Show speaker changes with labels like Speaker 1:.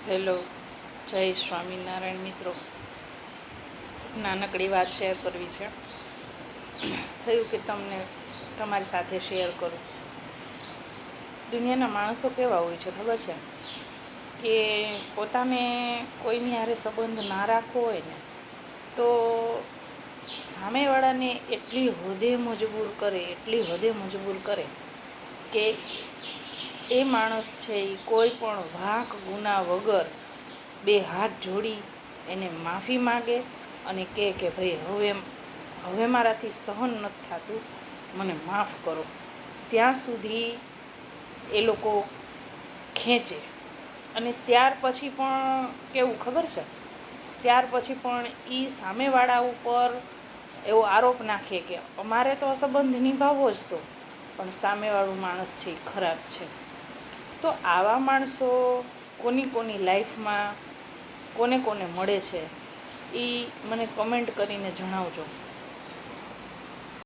Speaker 1: Hello, જય સ્વામિનારાયણ મિત્રો. નાનકડી વાત શેર કરવી છે. થયું કે તમને તમારી સાથે શેર કરું. દુનિયાના માણસો કેવા હોય છે ખબર છે? કે પોતાને કોઈની હારે સંબંધ ના રાખવો હોય ને તો સામેવાળાને એટલી હદે મજબૂર કરે કે એ માણસ છે એ કોઈ પણ વાંક ગુના વગર બે હાથ જોડી એને માફી માગે અને કહે કે ભાઈ હવે મારાથી સહન નથી થતું, મને માફ કરો. ત્યાં સુધી એ લોકો ખેંચે. અને ત્યાર પછી પણ કેવું ખબર છે? ત્યાર પછી પણ એ સામેવાળા ઉપર એવો આરોપ નાખે કે અમારે તો સંબંધ નિભાવવો જ તો, પણ સામેવાળું માણસ છે એ ખરાબ છે. તો આવા માણસો કોની લાઈફમાં કોને મળે છે એ મને કમેન્ટ કરીને જણાવજો.